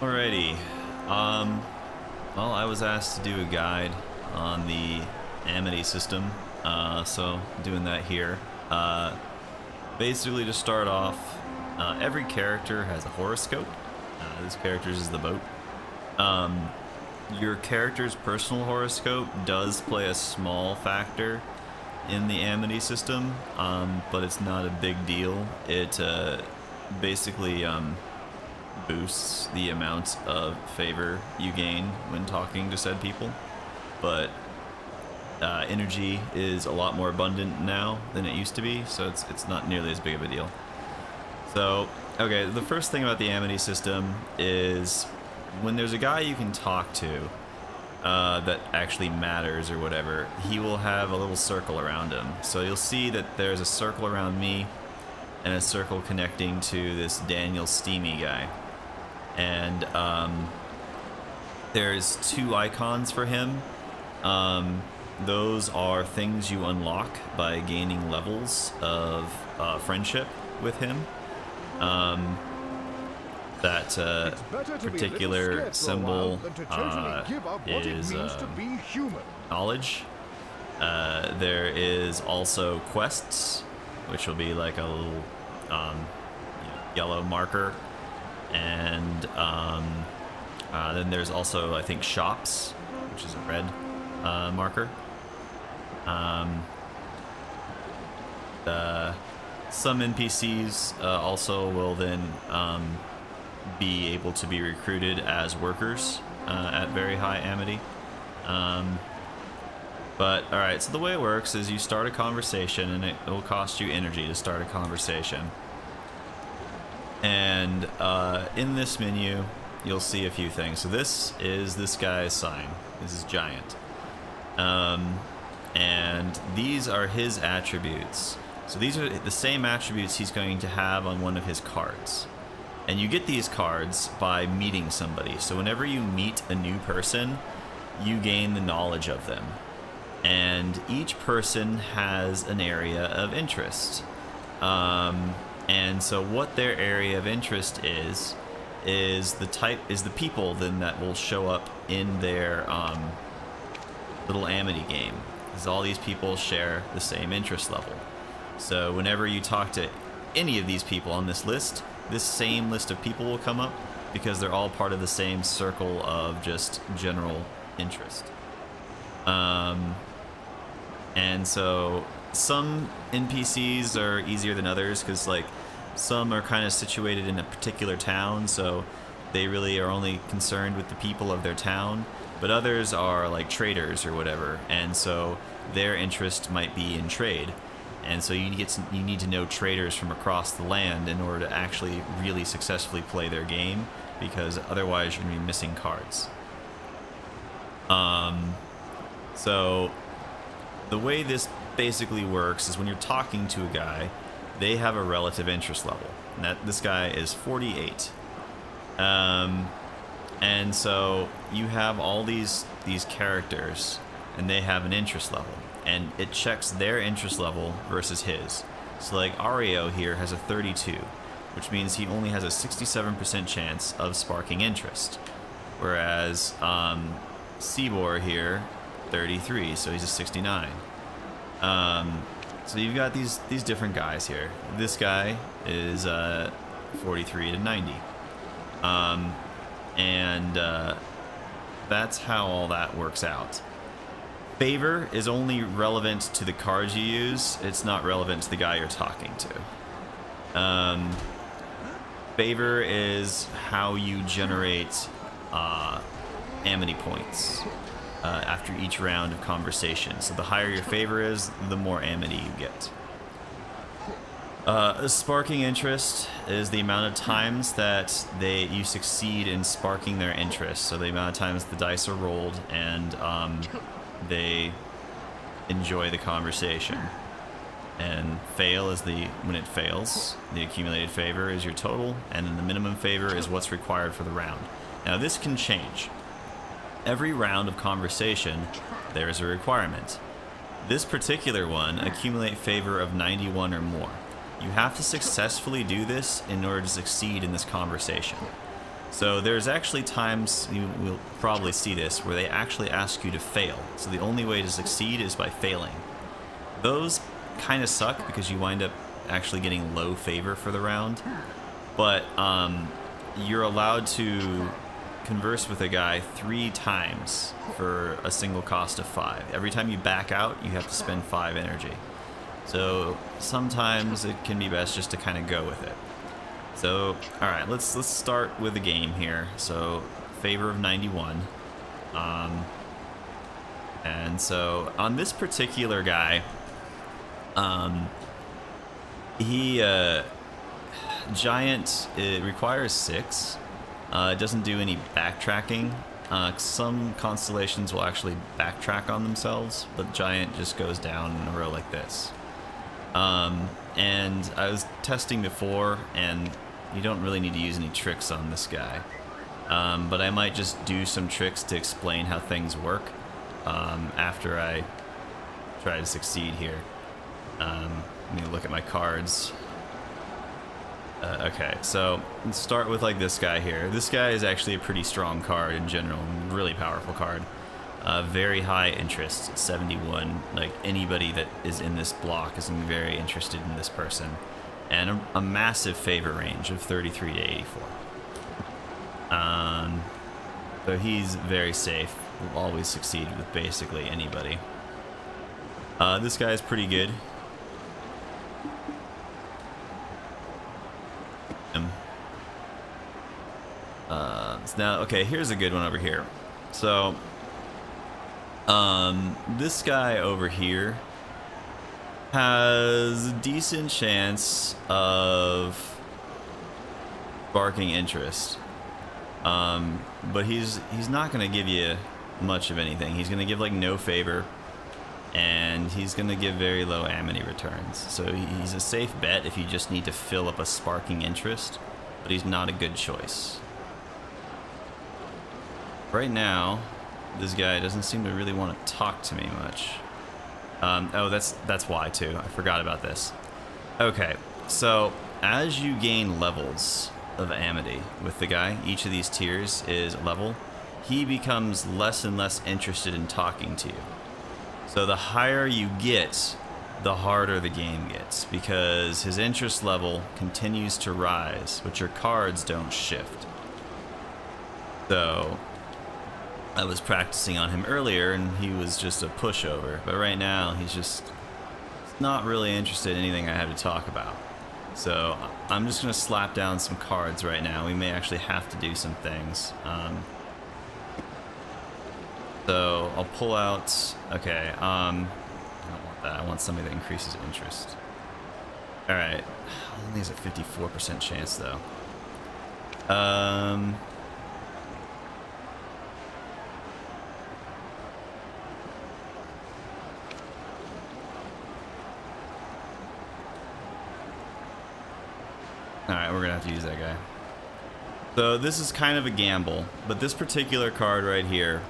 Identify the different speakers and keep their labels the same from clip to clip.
Speaker 1: Alrighty. Well, I was asked to do a guide on the Amity system, so doing that here. Basically, to start off, every character has a horoscope. This character's is the boat. Your character's personal horoscope does play a small factor in the Amity system, but it's not a big deal. It basically boosts the amount of favor you gain when talking to said people, but energy is a lot more abundant now than it used to be, so it's not nearly as big of a deal. So, okay, the first thing about the Amity system is when there's a guy you can talk to that actually matters or whatever, he will have a little circle around him. So you'll see that there's a circle around me and a circle connecting to this Daniel Steamy guy. And there's two icons for him. Those are things you unlock by gaining levels of friendship with him. That particular symbol is knowledge. There is also quests, which will be like a little yellow marker. And then there's also, I think, shops, which is a red marker. Some NPCs also will then be able to be recruited as workers at very high Amity. But alright, so the way it works is you start a conversation, and it will cost you energy to start a conversation. And in this menu, you'll see a few things. So this is this guy's sign. This is giant. And these are his attributes. So these are the same attributes he's going to have on one of his cards. And you get these cards by meeting somebody. So whenever you meet a new person, you gain the knowledge of them. And each person has an area of interest. And so what their area of interest is the people then that will show up in their little Amity game. Because all these people share the same interest level. So whenever you talk to any of these people on this list, this same list of people will come up because they're all part of the same circle of just general interest. And so some NPCs are easier than others because, like, some are kind of situated in a particular town, so they really are only concerned with the people of their town. But others are like traders or whatever, and so their interest might be in trade. And so you need to know traders from across the land in order to actually really successfully play their game, because otherwise you're going to be missing cards. So the way this basically works is when you're talking to a guy, they have a relative interest level. And this guy is 48. And so you have all these characters, and they have an interest level, and it checks their interest level versus his. So like Ario here has a 32, which means he only has a 67% chance of sparking interest, whereas Seabor here, 33, so he's a 69. So you've got these different guys here. This guy is 43 to 90. That's how all that works out. Favor is only relevant to the cards you use. It's not relevant to the guy you're talking to. Favor is how you generate Amity points after each round of conversation. So the higher your favor is, the more Amity you get. Sparking interest is the amount of times that you succeed in sparking their interest. So the amount of times the dice are rolled and they enjoy the conversation. And fail is when it fails. The accumulated favor is your total, and then the minimum favor is what's required for the round. Now this can change. Every round of conversation, there is a requirement. This particular one, accumulate favor of 91 or more. You have to successfully do this in order to succeed in this conversation. So there's actually times, you will probably see this, where they actually ask you to fail. So the only way to succeed is by failing. Those kind of suck because you wind up actually getting low favor for the round. But you're allowed to converse with a guy 3 times for a single cost of 5. Every time you back out, you have to spend 5 energy. So sometimes it can be best just to kind of go with it. So, all right, let's start with the game here. So, favor of 91. And so on this particular guy, he giant, it requires 6. It doesn't do any backtracking. Some constellations will actually backtrack on themselves, but giant just goes down in a row like this. And I was testing before, and you don't really need to use any tricks on this guy. But I might just do some tricks to explain how things work after I try to succeed here. Let me look at my cards. Okay, so let's start with like this guy here. This guy is actually a pretty strong card in general, really powerful card. Very high interest, 71. Like anybody that is in this block is very interested in this person. And a massive favor range of 33 to 84. So he's very safe. Will always succeed with basically anybody. This guy is pretty good. Now, okay, here's a good one over here. So, this guy over here has a decent chance of sparking interest. But he's not going to give you much of anything. He's going to give like no favor, and he's going to give very low amity returns. So he's a safe bet if you just need to fill up a sparking interest, but he's not a good choice. Right now, this guy doesn't seem to really want to talk to me much. Oh, that's why too. I forgot about this. Okay, so as you gain levels of amity with the guy, each of these tiers is a level, he becomes less and less interested in talking to you. So the higher you get, the harder the game gets, because his interest level continues to rise, but your cards don't shift. So I was practicing on him earlier, and he was just a pushover. But right now, he's just not really interested in anything I have to talk about. So I'm just going to slap down some cards right now. We may actually have to do some things. So I'll pull out... Okay, I don't want that. I want somebody that increases interest. Alright. I think there's a 54% chance, though. Alright, we're gonna have to use that guy. So this is kind of a gamble, but this particular card right here,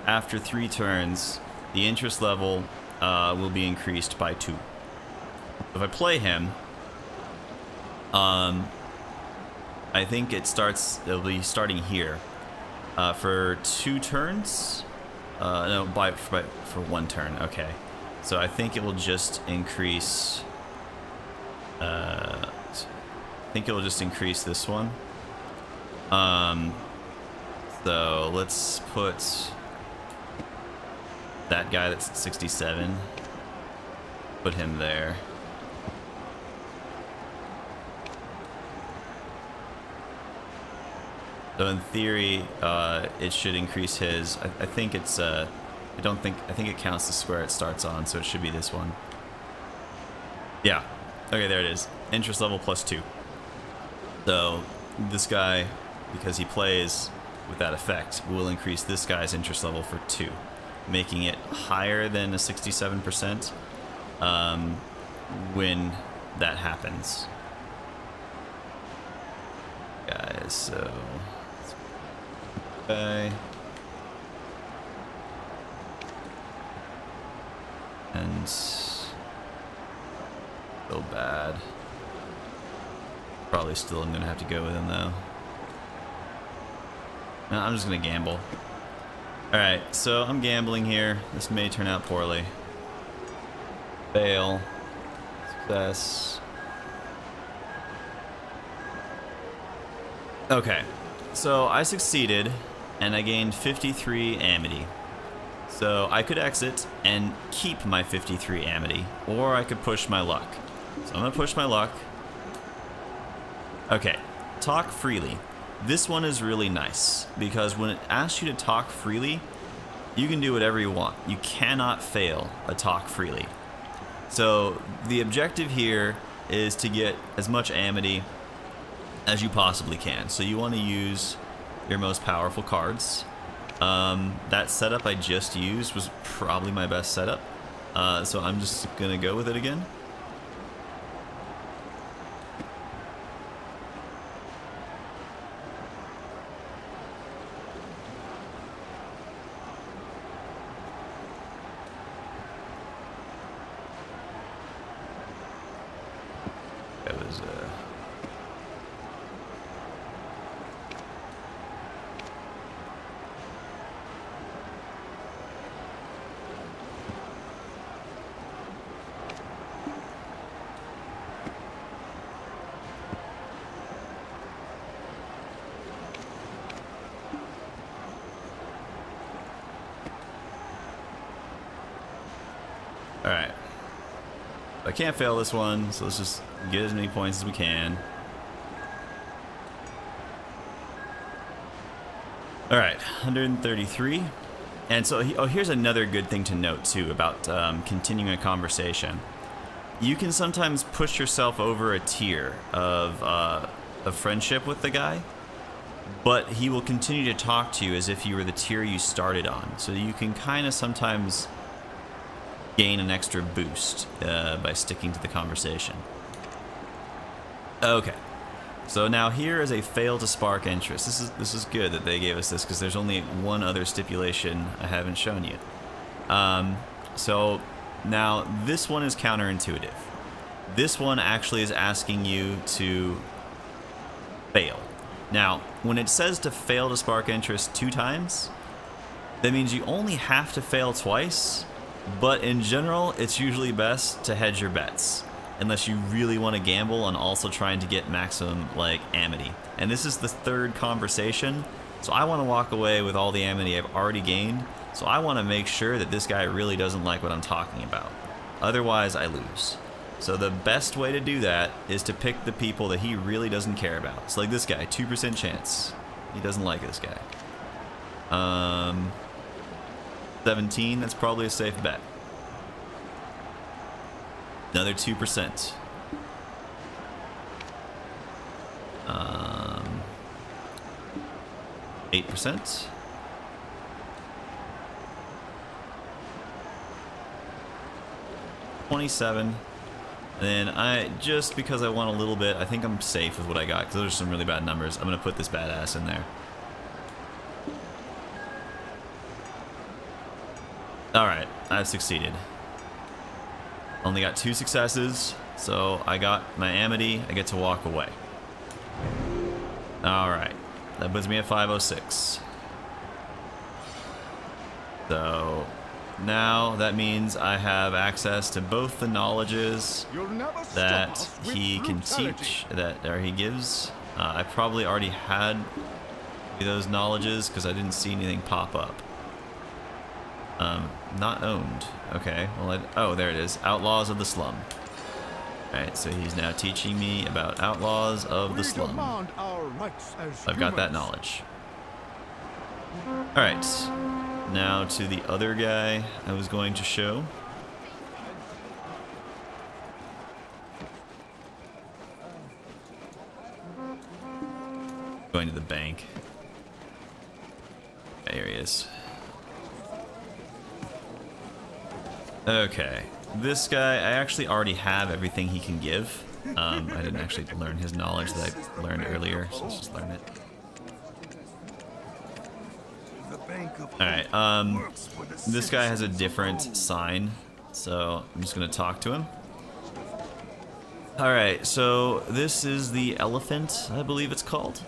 Speaker 1: after 3 turns, the interest level will be increased by 2. If I play him, I think it'll be starting here. For 2 turns? No, for 1 turn, okay. So I think it will just increase... I think it will just increase this one. So let's put that guy that's at 67. Put him there. So in theory, it should increase his. I think it's. I think it counts the square it starts on, so it should be this one. Yeah. Okay, there it is. Interest level plus 2. So this guy, because he plays with that effect, will increase this guy's interest level for 2, making it higher than a 67% when that happens. Guys, so okay. And so bad. Probably still I'm gonna have to go with him though. No, I'm just gonna gamble. Alright, so I'm gambling here. This may turn out poorly. Fail. Success. Okay, so I succeeded, and I gained 53 Amity. So I could exit and keep my 53 Amity, or I could push my luck. So I'm gonna push my luck. Okay, talk freely. This one is really nice, because when it asks you to talk freely, you can do whatever you want. You cannot fail a talk freely. So the objective here is to get as much Amity as you possibly can. So you want to use your most powerful cards. That setup I just used was probably my best setup. So I'm just gonna go with it again. That was Alright. I can't fail this one, so let's just get as many points as we can. Alright, 133. And so, here's another good thing to note, too, about continuing a conversation. You can sometimes push yourself over a tier of friendship with the guy, but he will continue to talk to you as if you were the tier you started on. So you can kind of sometimes gain an extra boost by sticking to the conversation. Okay, so now here is a fail to spark interest. This is good that they gave us this, because there's only one other stipulation I haven't shown you. So now this one is counterintuitive. This one actually is asking you to fail. Now, when it says to fail to spark interest 2 times, that means you only have to fail twice. But in general, it's usually best to hedge your bets, unless you really want to gamble on also trying to get maximum, like, Amity. And this is the 3rd conversation, so I want to walk away with all the Amity I've already gained, so I want to make sure that this guy really doesn't like what I'm talking about. Otherwise, I lose. So the best way to do that is to pick the people that he really doesn't care about. So like this guy, 2% chance. He doesn't like this guy. 17, that's probably a safe bet. Another 2%. 8%. 27. And then just because I want a little bit, I think I'm safe with what I got, because those are some really bad numbers. I'm going to put this badass in there. Alright, I've succeeded. Only got 2 successes, so I got my Amity. I get to walk away. Alright, that puts me at 506. So now that means I have access to both the knowledges that he can teach, or he gives. I probably already had those knowledges because I didn't see anything pop up. Not owned. Okay, well, oh, there it is. Outlaws of the Slum. Alright, so he's now teaching me about Outlaws of the Slum. I've got that knowledge. Alright, now to the other guy I was going to show. Going to the bank. Okay, here he is. Okay, this guy, I actually already have everything he can give. I didn't actually learn his knowledge that I learned earlier, so let's just learn it. Alright, this guy has a different sign, so I'm just going to talk to him. Alright, so this is the elephant, I believe it's called.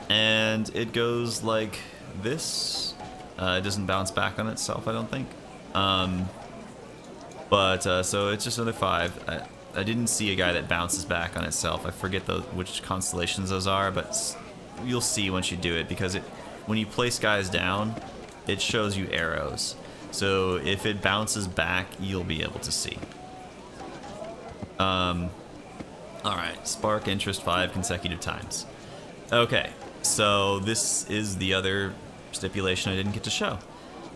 Speaker 1: And it goes like this. It doesn't bounce back on itself, I don't think. So it's just another 5. I didn't see a guy that bounces back on itself. I forget which constellations those are, but you'll see once you do it, because when you place guys down, it shows you arrows. So if it bounces back, you'll be able to see. Alright, spark interest 5 consecutive times. Okay, so this is the other stipulation I didn't get to show.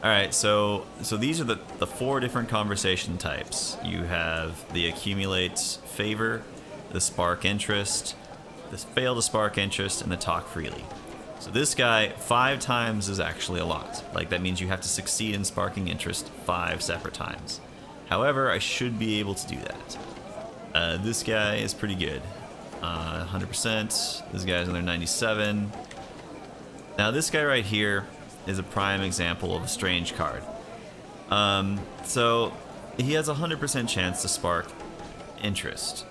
Speaker 1: Alright, so these are the 4 different conversation types. You have the accumulate favor, the spark interest, the fail to spark interest, and the talk freely. So this guy, 5 times is actually a lot. Like, that means you have to succeed in sparking interest 5 separate times. However, I should be able to do that. This guy is pretty good. 100%. This guy's another 97. Now this guy right here is a prime example of a strange card. So he has a 100% chance to spark interest,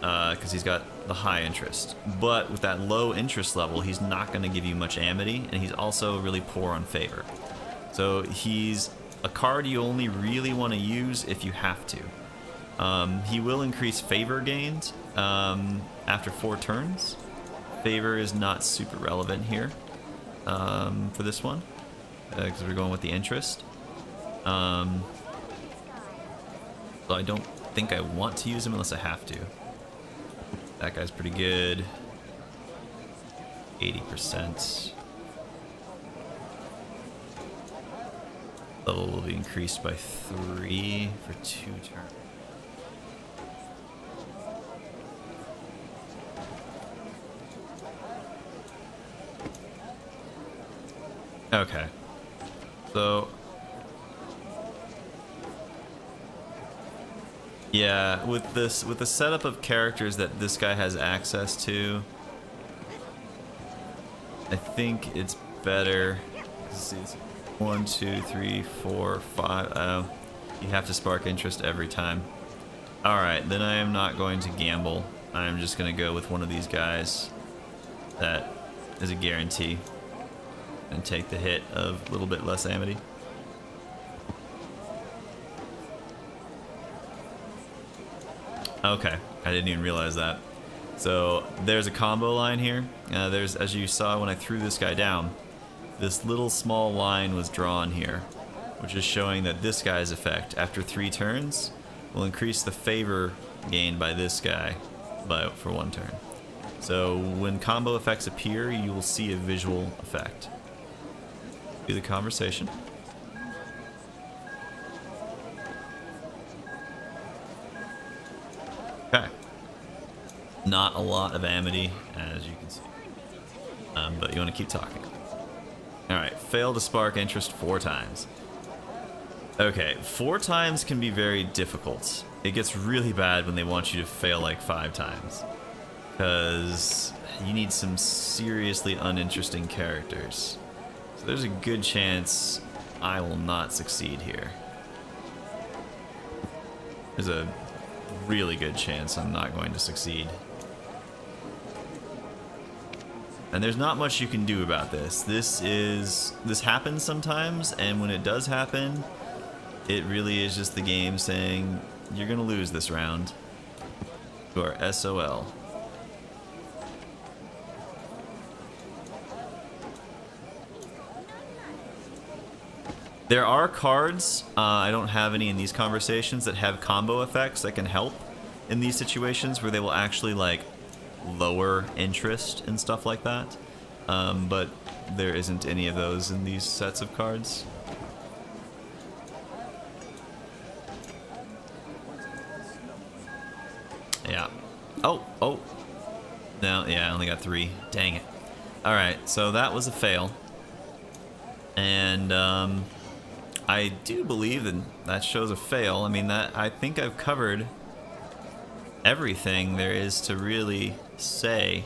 Speaker 1: because he's got the high interest. But with that low interest level, he's not going to give you much amity, and he's also really poor on favor. So he's a card you only really want to use if you have to. He will increase favor gained after 4 turns. Favor is not super relevant here for this one, because we're going with the interest. So I don't think I want to use him unless I have to. That guy's pretty good. 80%. Level will be increased by 3 for 2 turns. Okay. So yeah, with the setup of characters that this guy has access to, I think it's better. Let's see, it's 1, 2, 3, 4, 5. You have to spark interest every time. Alright, then I am not going to gamble. I'm just going to go with one of these guys that is a guarantee and take the hit of a little bit less amity. Okay, I didn't even realize that. So there's a combo line here. There's, as you saw when I threw this guy down, this little small line was drawn here, which is showing that this guy's effect after 3 turns will increase the favor gained by this guy for 1 turn. So when combo effects appear, you will see a visual effect. Do the conversation. Okay. Not a lot of amity, as you can see. But you want to keep talking. Alright, fail to spark interest 4 times. Okay, 4 times can be very difficult. It gets really bad when they want you to fail like 5 times. Because you need some seriously uninteresting characters. So there's a good chance I will not succeed here. There's a really good chance I'm not going to succeed. And there's not much you can do about this. This happens sometimes, and when it does happen, it really is just the game saying, you're gonna lose this round. You are SOL. There are cards, I don't have any in these conversations, that have combo effects that can help in these situations where they will actually like lower interest and stuff like that. But there isn't any of those in these sets of cards. Yeah. Oh. No, yeah, I only got 3. Dang it. Alright, so that was a fail. And, I do believe that shows a fail. I mean, I think I've covered everything there is to really say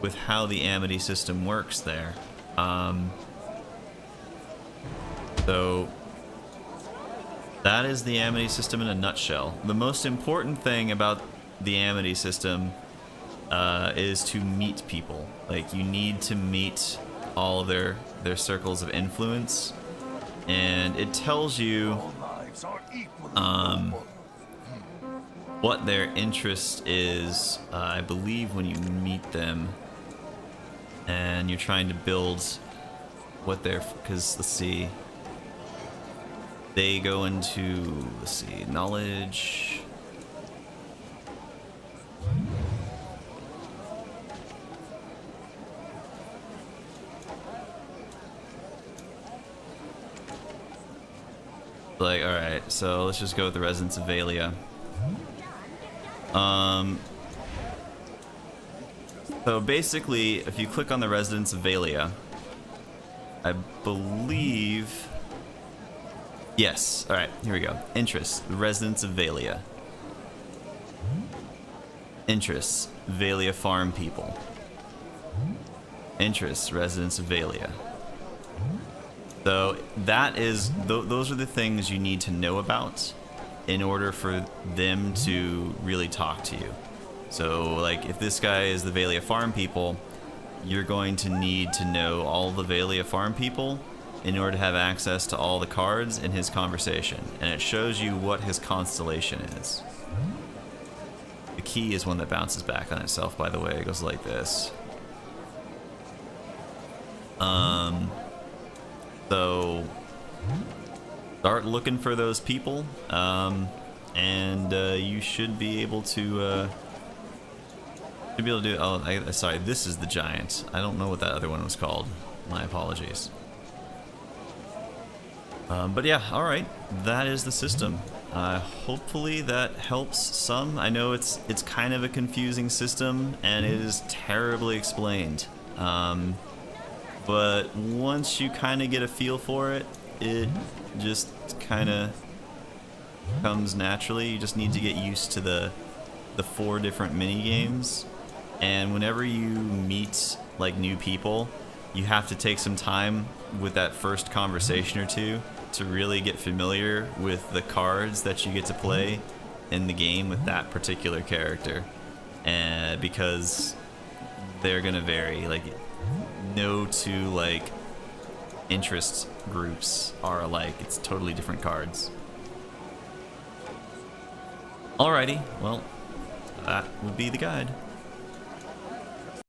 Speaker 1: with how the Amity system works there. So that is the Amity system in a nutshell. The most important thing about the Amity system is to meet people. Like, you need to meet all of their circles of influence, and it tells you what their interest is, I believe, when you meet them, and you're trying to build what they're, because let's see, they go into, let's see, knowledge. Like, all right, so let's just go with the residents of Valia. So basically, if you click on the residents of Valia, I believe, yes, all right, here we go. Interests, the residents of Valia. Interests, Valia farm people. Interests, residents of Valia. So that is, those are the things you need to know about in order for them to really talk to you. So, like, if this guy is the Valia farm people, you're going to need to know all the Valia farm people in order to have access to all the cards in his conversation. And it shows you what his constellation is. The key is one that bounces back on itself, by the way. It goes like this. So start looking for those people, and you should be able to do. Oh, sorry, this is the giant. I don't know what that other one was called. My apologies. But yeah, all right, that is the system. Hopefully that helps some. I know it's kind of a confusing system, and it is terribly explained. But once you kind of get a feel for it, it just kind of comes naturally. You just need to get used to the 4 different mini games, and whenever you meet like new people, you have to take some time with that first conversation or two to really get familiar with the cards that you get to play in the game with that particular character, and because they're gonna vary. Like, no two like interest groups are alike. It's totally different cards. Alrighty, well, that would be the guide.